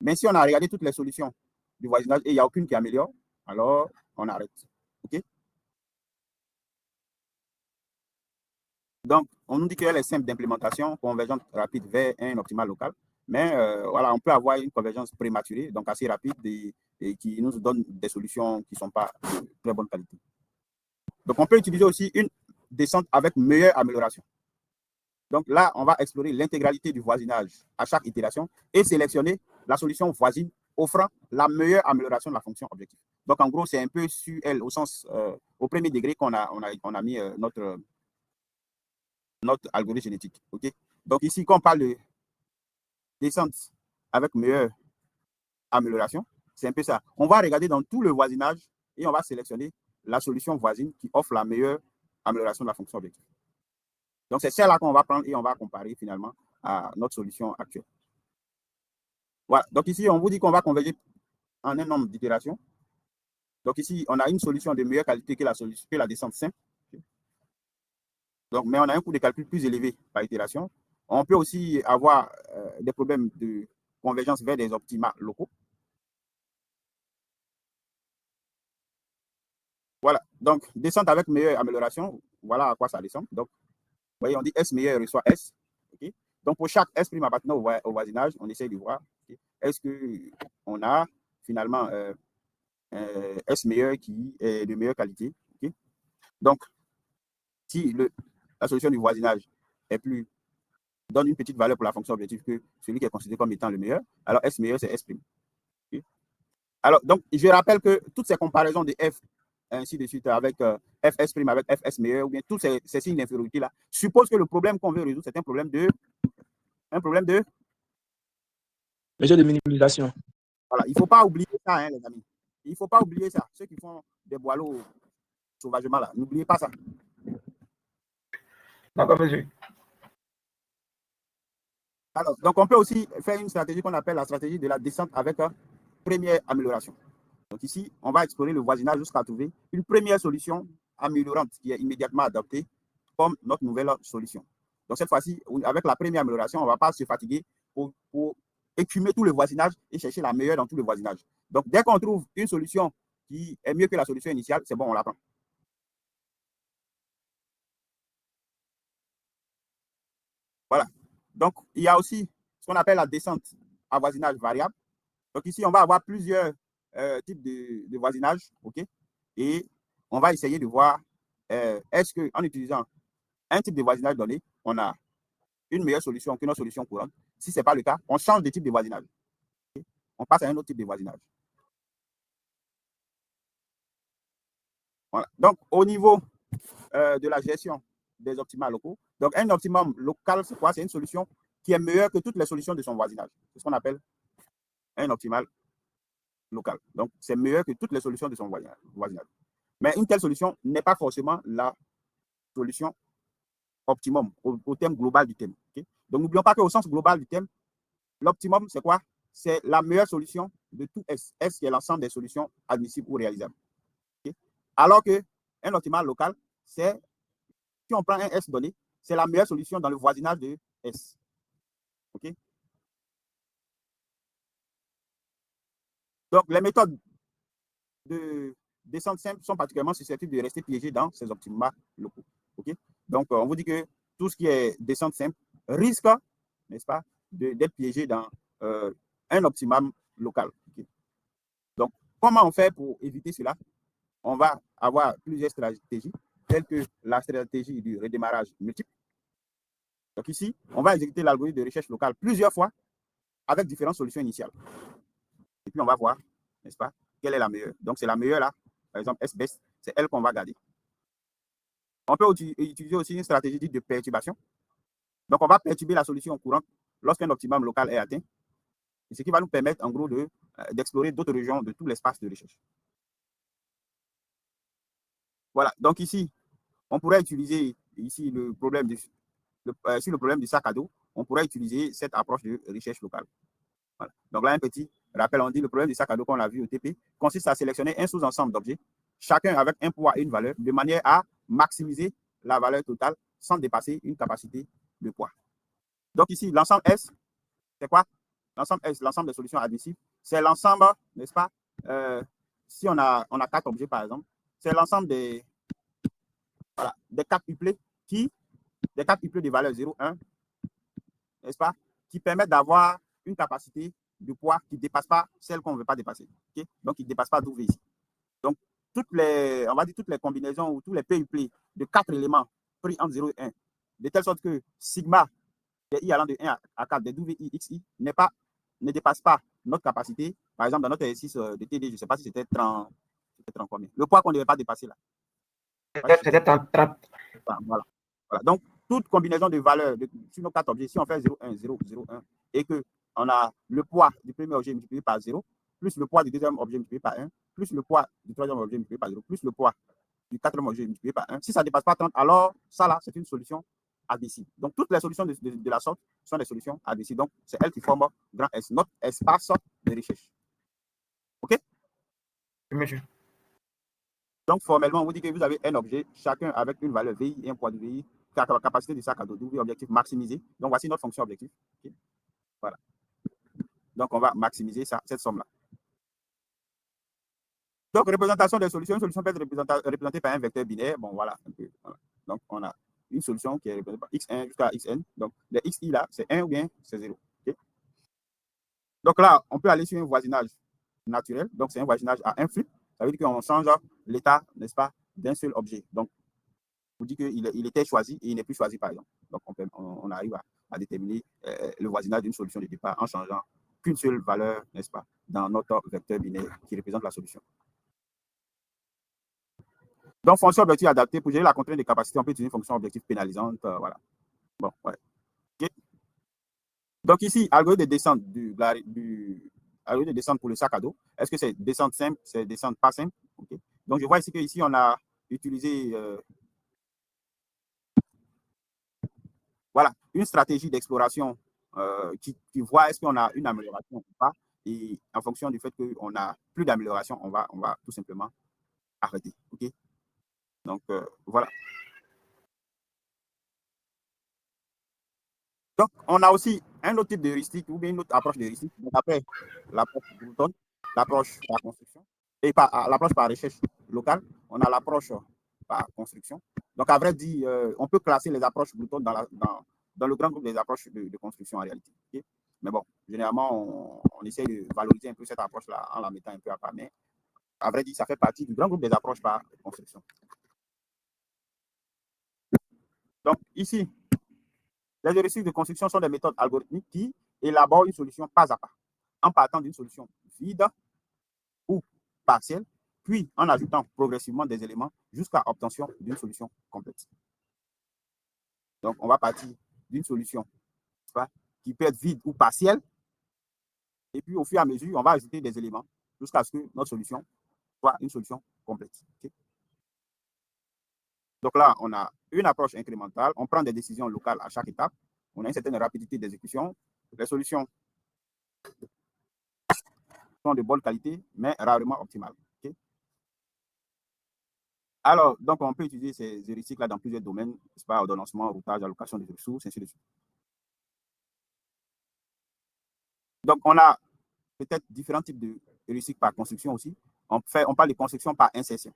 Mais si on a regardé toutes les solutions du voisinage et il n'y a aucune qui améliore, alors on arrête. OK? Donc, on nous dit qu'elle est simple d'implémentation, convergente rapide vers un optimal local. Mais voilà, on peut avoir une convergence prématurée, donc assez rapide et qui nous donne des solutions qui ne sont pas de très bonne qualité. Donc, on peut utiliser aussi une descente avec meilleure amélioration. Donc là, on va explorer l'intégralité du voisinage à chaque itération et sélectionner la solution voisine offrant la meilleure amélioration de la fonction objectif. Donc en gros, c'est un peu sur elle, au sens, au premier degré qu'on a mis notre algorithme génétique. Okay? Donc ici, quand on parle de descente avec meilleure amélioration, c'est un peu ça. On va regarder dans tout le voisinage et on va sélectionner la solution voisine qui offre la meilleure amélioration de la fonction objectif. Donc, c'est celle-là qu'on va prendre et on va comparer finalement à notre solution actuelle. Voilà. Donc, ici, on vous dit qu'on va converger en un nombre d'itérations. Donc, ici, on a une solution de meilleure qualité que la descente simple. Donc, mais on a un coût de calcul plus élevé par itération. On peut aussi avoir des problèmes de convergence vers des optima locaux. Voilà. Donc, descente avec meilleure amélioration, voilà à quoi ça descend. Donc, vous voyez, on dit S meilleur reçoit S. Okay? Donc, pour chaque S' appartenant au voisinage, on essaie de voir, okay, est-ce qu'on a finalement S meilleur qui est de meilleure qualité. Okay? Donc, si la solution du voisinage donne une petite valeur pour la fonction objective que celui qui est considéré comme étant le meilleur, alors S meilleur, c'est S'. Okay? Alors, donc, je rappelle que toutes ces comparaisons de F, ainsi de suite, avec FS' avec FS meilleur, ou bien tous ces signes d'infériorité-là, suppose que le problème qu'on veut résoudre, c'est un problème de mesure de minimisation. Voilà, il ne faut pas oublier ça, hein, les amis. Il ne faut pas oublier ça. Ceux qui font des boileaux sauvagement, là, n'oubliez pas ça. D'accord, monsieur. Alors, donc, on peut aussi faire une stratégie qu'on appelle la stratégie de la descente avec première amélioration. Donc, ici, on va explorer le voisinage jusqu'à trouver une première solution améliorante qui est immédiatement adoptée comme notre nouvelle solution. Donc, cette fois-ci, avec la première amélioration, on ne va pas se fatiguer pour écumer tout le voisinage et chercher la meilleure dans tout le voisinage. Donc, dès qu'on trouve une solution qui est mieux que la solution initiale, c'est bon, on la prend. Voilà. Donc, il y a aussi ce qu'on appelle la descente à voisinage variable. Donc, ici, on va avoir plusieurs types de voisinage, OK? Et on va essayer de voir est-ce qu'en utilisant un type de voisinage donné, on a une meilleure solution que notre solution courante. Si ce n'est pas le cas, on change de type de voisinage. Okay? On passe à un autre type de voisinage. Voilà. Donc, au niveau de la gestion des optimums locaux, donc un optimum local, c'est quoi? C'est une solution qui est meilleure que toutes les solutions de son voisinage. C'est ce qu'on appelle un optimal local. Donc, c'est meilleur que toutes les solutions de son voisinage. Mais une telle solution n'est pas forcément la solution optimum au terme global du thème. Okay? Donc, n'oublions pas qu'au sens global du thème, l'optimum, c'est quoi? C'est la meilleure solution de tout S. S qui est l'ensemble des solutions admissibles ou réalisables. Okay? Alors qu'un optimal local, c'est, si on prend un S donné, c'est la meilleure solution dans le voisinage de S. OK? Donc, les méthodes de descente simple sont particulièrement susceptibles de rester piégées dans ces optimums locaux. Okay? Donc, on vous dit que tout ce qui est descente simple risque, n'est-ce pas, d'être piégé dans un optimum local. Okay? Donc, comment on fait pour éviter cela? On va avoir plusieurs stratégies, telles que la stratégie du redémarrage multiple. Donc ici, on va exécuter l'algorithme de recherche locale plusieurs fois avec différentes solutions initiales. Et puis, on va voir, n'est-ce pas, quelle est la meilleure. Donc, c'est la meilleure là, par exemple, S-best, c'est elle qu'on va garder. On peut utiliser aussi une stratégie dite de perturbation. Donc, on va perturber la solution courante lorsqu'un optimum local est atteint, ce qui va nous permettre, en gros, d'explorer d'autres régions de tout l'espace de recherche. Voilà, donc ici, on pourrait utiliser ici le problème du sac à dos, on pourrait utiliser cette approche de recherche locale. Voilà. Donc là, un petit rappel, on dit le problème du sac à dos qu'on a vu au TP consiste à sélectionner un sous-ensemble d'objets, chacun avec un poids et une valeur, de manière à maximiser la valeur totale sans dépasser une capacité de poids. Donc ici, l'ensemble S, c'est quoi? L'ensemble S, l'ensemble des solutions admissibles, c'est l'ensemble, n'est-ce pas? Si on a 4 objets, par exemple, c'est l'ensemble des 4 uplets des 4 uplets de valeur 0, 1, n'est-ce pas? Qui permettent d'avoir une capacité de poids qui ne dépasse pas celle qu'on ne veut pas dépasser. Okay? Donc, qui ne dépasse pas d'ouvrir ici. Donc, toutes les combinaisons ou tous les PUP de 4 éléments pris entre 0 et 1, de telle sorte que sigma de i allant de 1 à 4 de WI ne dépasse pas notre capacité. Par exemple, dans notre exercice de TD, je ne sais pas si c'était 30 combien. Le poids qu'on ne devait pas dépasser là. C'était 30. Voilà. Donc, toute combinaison de valeurs sur nos 4 objets, si on fait 0, 1, 0, 0, 1, et qu'on a le poids du premier objet multiplié par 0, plus le poids du deuxième objet multiplié par 1, plus le poids du troisième objet multiplié par 0, plus le poids du quatrième objet multiplié par 1. Si ça ne dépasse pas 30, alors ça là, c'est une solution admissible. Donc, toutes les solutions de la sorte sont des solutions admissibles. Donc, c'est elles qui forment grand S, notre espace de recherche. OK? Oui, monsieur. Donc, formellement, on vous dit que vous avez un objet, chacun avec une valeur VI et un poids de VI, la capacité de sac à dos, objectif maximisé. Donc, voici notre fonction objectif. Okay. Voilà. Donc, on va maximiser cette somme-là. Donc, représentation des solutions. Une solution peut être représentée par un vecteur binaire. Bon, voilà. Voilà. Donc, on a une solution qui est représentée par x1 jusqu'à xn. Donc, le xi là, c'est 1 ou bien c'est 0. Okay. Donc là, on peut aller sur un voisinage naturel. Donc, c'est un voisinage à un flux. Ça veut dire qu'on change l'état, n'est-ce pas, d'un seul objet. Donc, on dit qu'il était choisi et il n'est plus choisi, par exemple. Donc, on arrive à déterminer le voisinage d'une solution de départ en changeant qu'une seule valeur, n'est-ce pas, dans notre vecteur binaire qui représente la solution. Donc, fonction objective adaptée, pour gérer la contrainte de capacité, on peut utiliser une fonction objective pénalisante. Voilà. Bon, ouais. Okay. Donc, ici, algorithme de descente algorithme de descente pour le sac à dos. Est-ce que c'est descente simple, c'est descente pas simple? Okay. Donc, je vois ici qu'ici, on a utilisé voilà, une stratégie d'exploration qui voit est-ce qu'on a une amélioration ou pas. Et en fonction du fait qu'on n'a plus d'amélioration, on va tout simplement arrêter. Okay? Donc, voilà. Donc, on a aussi un autre type d'heuristique ou bien une autre approche d'heuristique. Donc, après l'approche Boulton, l'approche par construction et l'approche par recherche locale, on a l'approche par construction. Donc, à vrai dire, on peut classer les approches Boulton dans le grand groupe des approches de construction en réalité. Okay? Mais bon, généralement, on essaie de valoriser un peu cette approche-là en la mettant un peu à part. Mais à vrai dire, ça fait partie du grand groupe des approches par construction. Donc, ici, les heuristiques de construction sont des méthodes algorithmiques qui élaborent une solution pas à pas, en partant d'une solution vide ou partielle, puis en ajoutant progressivement des éléments jusqu'à l'obtention d'une solution complète. Donc, on va partir d'une solution qui peut être vide ou partielle, et puis au fur et à mesure, on va ajouter des éléments jusqu'à ce que notre solution soit une solution complète. Okay? Donc là, on a une approche incrémentale, on prend des décisions locales à chaque étape, on a une certaine rapidité d'exécution, les solutions sont de bonne qualité, mais rarement optimales. Okay? Alors, donc, on peut utiliser ces heuristiques-là dans plusieurs domaines, n'est-ce pas, ordonnancement, routage, allocation des ressources, ainsi de suite. Donc, on a peut-être différents types de heuristiques par construction aussi. On parle de construction par insertion.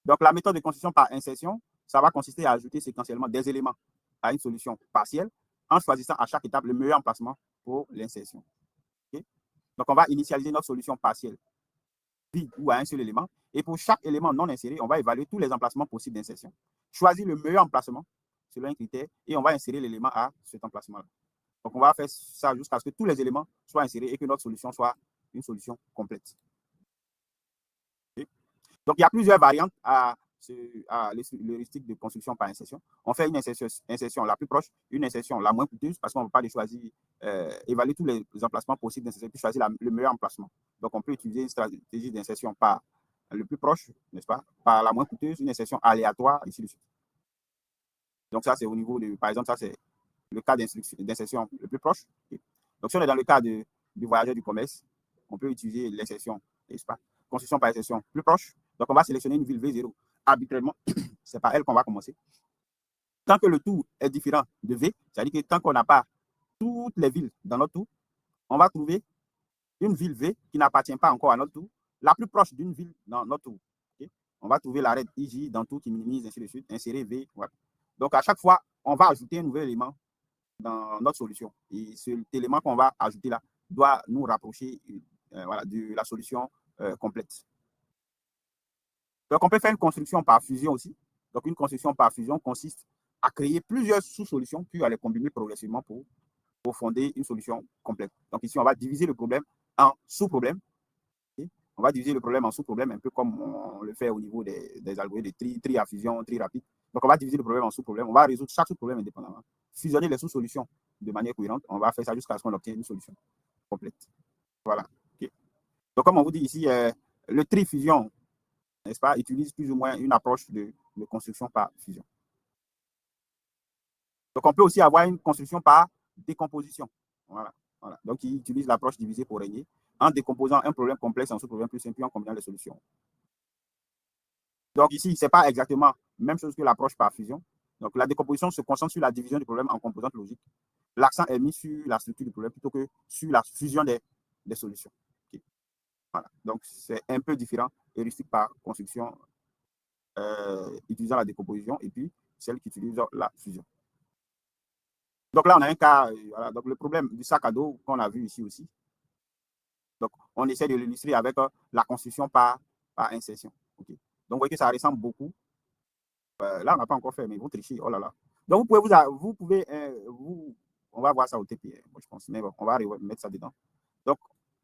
Donc, la méthode de construction par insertion, ça va consister à ajouter séquentiellement des éléments à une solution partielle en choisissant à chaque étape le meilleur emplacement pour l'insertion. Okay? Donc, on va initialiser notre solution partielle vide ou à un seul élément. Et pour chaque élément non inséré, on va évaluer tous les emplacements possibles d'insertion. Choisir le meilleur emplacement selon un critère et on va insérer l'élément à cet emplacement-là. Donc, on va faire ça jusqu'à ce que tous les éléments soient insérés et que notre solution soit une solution complète. Okay? Donc, il y a plusieurs variantes à l'heuristique de construction par insertion. On fait une insertion la plus proche, une insertion la moins coûteuse, parce qu'on ne va pas choisir, évaluer tous les emplacements possibles d'insertion, puis choisir le meilleur emplacement. Donc, on peut utiliser une stratégie d'insertion par le plus proche, n'est-ce pas, par la moins coûteuse, une insertion aléatoire, ici de suite. Donc, ça, c'est au niveau de, par exemple, ça, c'est le cas d'insertion le plus proche. Okay. Donc, si on est dans le cas du voyageur du commerce, on peut utiliser l'insertion, n'est-ce pas, construction par insertion plus proche. Donc, on va sélectionner une ville V0 arbitrairement. C'est par elle qu'on va commencer. Tant que le tour est différent de V, c'est-à-dire que tant qu'on n'a pas toutes les villes dans notre tour, on va trouver une ville V qui n'appartient pas encore à notre tour, la plus proche d'une ville dans notre tour. Okay? On va trouver l'arrêt IJ dans tout qui minimise, ainsi de suite, insérer V. Voilà. Donc, à chaque fois, on va ajouter un nouvel élément dans notre solution. Et cet élément qu'on va ajouter là doit nous rapprocher voilà, de la solution complète. Donc, on peut faire une construction par fusion aussi. Donc, une construction par fusion consiste à créer plusieurs sous-solutions, puis à les combiner progressivement pour fonder une solution complète. Donc, ici, on va diviser le problème en sous-problèmes. Okay? On va diviser le problème en sous-problèmes, un peu comme on le fait au niveau des algorithmes de tri à fusion, tri rapide. Donc, on va diviser le problème en sous-problèmes. On va résoudre chaque sous-problème indépendamment. Fusionner les sous-solutions de manière cohérente. On va faire ça jusqu'à ce qu'on obtienne une solution complète. Voilà. Okay. Donc, comme on vous dit ici, le tri-fusion, n'est-ce pas, utilise plus ou moins une approche de construction par fusion. Donc, on peut aussi avoir une construction par décomposition. Voilà. Voilà. Donc, il utilise l'approche divisée pour régner en décomposant un problème complexe en sous-problèmes plus simples puis en combinant les solutions. Donc, ici, ce n'est pas exactement la même chose que l'approche par fusion. Donc, la décomposition se concentre sur la division du problème en composantes logiques. L'accent est mis sur la structure du problème plutôt que sur la fusion des solutions. Okay. Voilà. Donc, c'est un peu différent, heuristique par construction utilisant la décomposition et puis celle qui utilise la fusion. Donc là, on a un cas, voilà, donc le problème du sac à dos qu'on a vu ici aussi. Donc, on essaie de l'illustrer avec la construction par insertion. Okay. Donc, vous voyez que ça ressemble beaucoup. Là, on n'a pas encore fait, mais vous trichez. Oh là là. Donc, vous pouvez, on va voir ça au TP, je pense, mais bon, on va mettre ça dedans. Donc,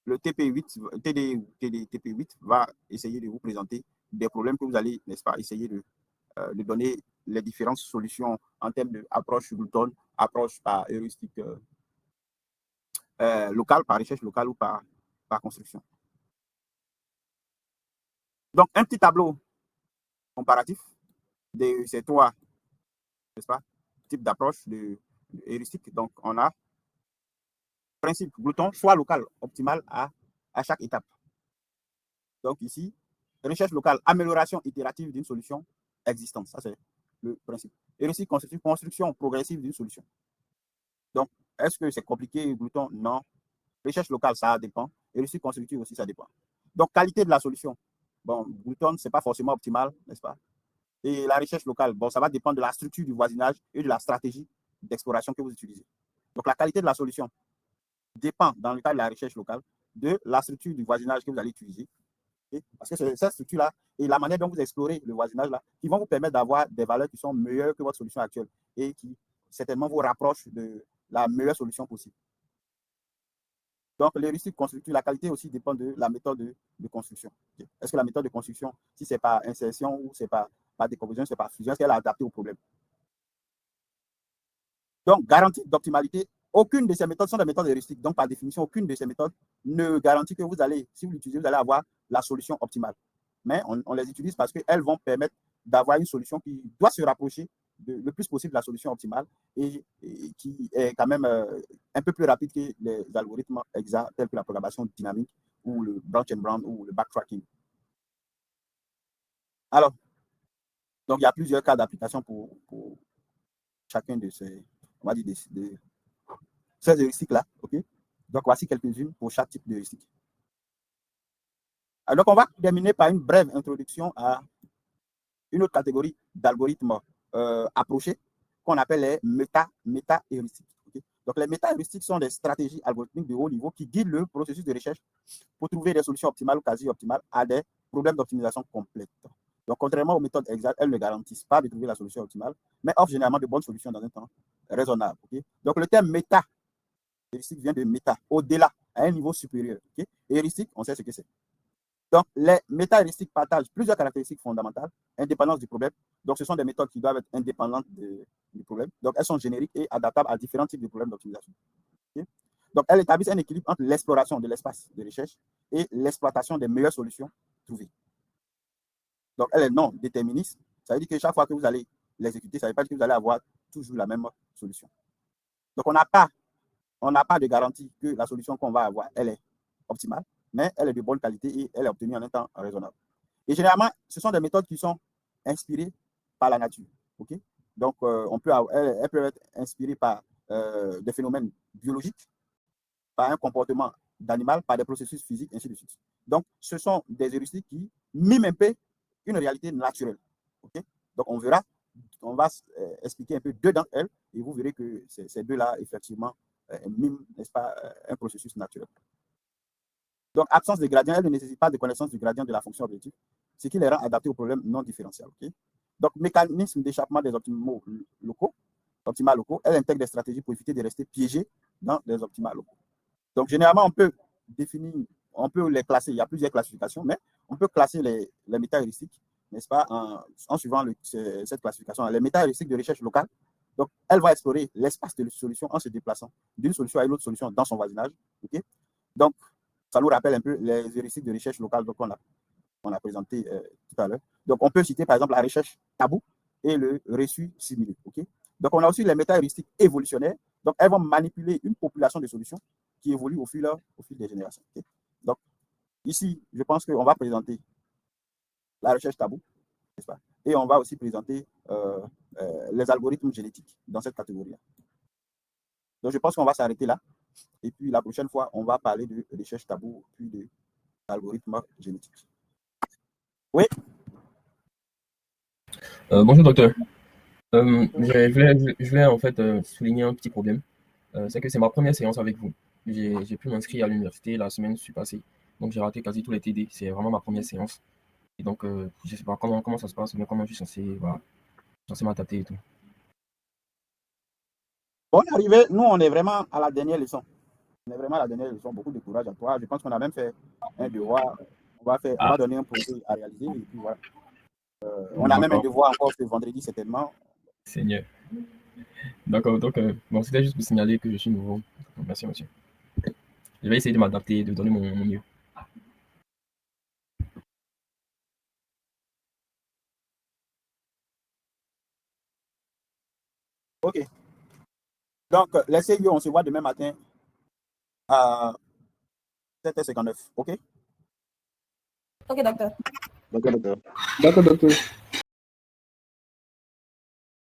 le TP8, TP8 va essayer de vous présenter des problèmes que vous allez, n'est-ce pas, essayer de donner les différentes solutions en termes d'approche Gluton, approche par heuristique locale, par recherche locale ou par construction. Donc, un petit tableau comparatif de ces trois, n'est-ce pas, types d'approche de heuristique. Donc, on a principe Gluton, choix local optimal à chaque étape. Donc, ici, recherche locale, amélioration itérative d'une solution existante. Ça, c'est le principe. Heuristique construction progressive d'une solution. Donc, est-ce que c'est compliqué, Gluton? Non. Recherche locale, ça dépend. Heuristique constructive aussi, ça dépend. Donc, qualité de la solution. Bon, Gluton, ce n'est pas forcément optimal, n'est-ce pas? Et la recherche locale, bon, ça va dépendre de la structure du voisinage et de la stratégie d'exploration que vous utilisez. Donc, la qualité de la solution dépend, dans le cas de la recherche locale, de la structure du voisinage que vous allez utiliser. Okay? Parce que c'est cette structure-là et la manière dont vous explorez le voisinage-là qui vont vous permettre d'avoir des valeurs qui sont meilleures que votre solution actuelle et qui certainement vous rapprochent de la meilleure solution possible. Donc, l'heuristique constructive, la qualité aussi dépend de la méthode de construction. Okay? Est-ce que la méthode de construction, si ce n'est pas insertion ou ce n'est pas décomposition, ce n'est pas fusion, est-ce qu'elle est adaptée au problème? Donc, garantie d'optimalité, aucune de ces méthodes sont des méthodes heuristiques. Donc, par définition, aucune de ces méthodes ne garantit que vous allez, si vous l'utilisez, vous allez avoir la solution optimale. Mais on les utilise parce qu'elles vont permettre d'avoir une solution qui doit se rapprocher le plus possible de la solution optimale et qui est quand même un peu plus rapide que les algorithmes exacts tels que la programmation dynamique ou le branch and bound ou le backtracking. Alors, donc il y a plusieurs cas d'application pour chacun de ces, on va dire, ces heuristiques-là. Okay? Donc, voici quelques-unes pour chaque type d'heuristique. Donc, on va terminer par une brève introduction à une autre catégorie d'algorithmes approchés qu'on appelle les méta-heuristiques. Okay? Donc, les méta-heuristiques sont des stratégies algorithmiques de haut niveau qui guident le processus de recherche pour trouver des solutions optimales ou quasi-optimales à des problèmes d'optimisation complète. Donc, contrairement aux méthodes exactes, elles ne garantissent pas de trouver la solution optimale, mais offrent généralement de bonnes solutions dans un temps raisonnable. Okay? Donc, le terme méta-heuristique vient de méta, au-delà, à un niveau supérieur. Okay? Et heuristique, on sait ce que c'est. Donc, les méta-heuristiques partagent plusieurs caractéristiques fondamentales. Indépendance du problème. Donc, ce sont des méthodes qui doivent être indépendantes du problème. Donc, elles sont génériques et adaptables à différents types de problèmes d'optimisation. Okay? Donc, elles établissent un équilibre entre l'exploration de l'espace de recherche et l'exploitation des meilleures solutions trouvées. Donc, elle est non déterministe. Ça veut dire que chaque fois que vous allez l'exécuter, ça ne veut pas dire que vous allez avoir toujours la même solution. Donc, on n'a pas de garantie que la solution qu'on va avoir, elle est optimale, mais elle est de bonne qualité et elle est obtenue en un temps raisonnable. Et généralement, ce sont des méthodes qui sont inspirées par la nature. Okay? Donc, elles peuvent être inspirées par des phénomènes biologiques, par un comportement d'animal, par des processus physiques, ainsi de suite. Donc, ce sont des heuristiques qui miment un peu une réalité naturelle. Okay? Donc, on va expliquer un peu deux d'entre elles et vous verrez que ces deux-là, effectivement, miment, n'est-ce pas, un processus naturel. Donc, absence de gradient, elle ne nécessite pas de connaissance du gradient de la fonction objective, ce qui les rend adaptés aux problèmes non différentiels. Okay? Donc, mécanisme d'échappement des optimaux locaux, elle intègre des stratégies pour éviter de rester piégé dans des optimales locaux. Donc, généralement, on peut les classer, il y a plusieurs classifications, mais on peut classer les méta-heuristiques, n'est-ce pas, en suivant cette classification. Les méta-heuristiques de recherche locale, donc, elle va explorer l'espace de solution en se déplaçant d'une solution à une autre solution dans son voisinage. Okay? Donc, ça nous rappelle un peu les heuristiques de recherche locale qu'on a présenté tout à l'heure. Donc, on peut citer par exemple la recherche tabou et le reçu simulé. Okay? Donc, on a aussi les méta-heuristiques évolutionnaires. Donc, elles vont manipuler une population de solutions qui évolue au fil des générations. Okay? Donc, ici, je pense qu'on va présenter la recherche tabou, n'est-ce pas? Et on va aussi présenter les algorithmes génétiques dans cette catégorie-là. Donc, je pense qu'on va s'arrêter là. Et puis, la prochaine fois, on va parler de recherche tabou, puis de l'algorithme génétique. Oui. Bonjour, docteur. Je voulais en fait souligner un petit problème. C'est que c'est ma première séance avec vous. J'ai pu m'inscrire à l'université la semaine passée. Donc, j'ai raté quasi tous les TD. C'est vraiment ma première séance. Et donc, je ne sais pas comment ça se passe, mais comment je suis censé m'adapter et tout. Bon, on est arrivé, nous, on est vraiment à la dernière leçon. On est vraiment à la dernière leçon. Beaucoup de courage à toi. Je pense qu'on a même fait un devoir. On va donner un projet à réaliser. Et puis voilà. On a même un devoir encore ce vendredi, certainement. Seigneur. D'accord, donc, bon, c'était juste pour signaler que je suis nouveau. Merci, monsieur. Je vais essayer de m'adapter, de donner mon mieux. OK. Donc, les CIO, on se voit demain matin à 7h59. OK? OK, docteur. D'accord, docteur. D'accord, docteur.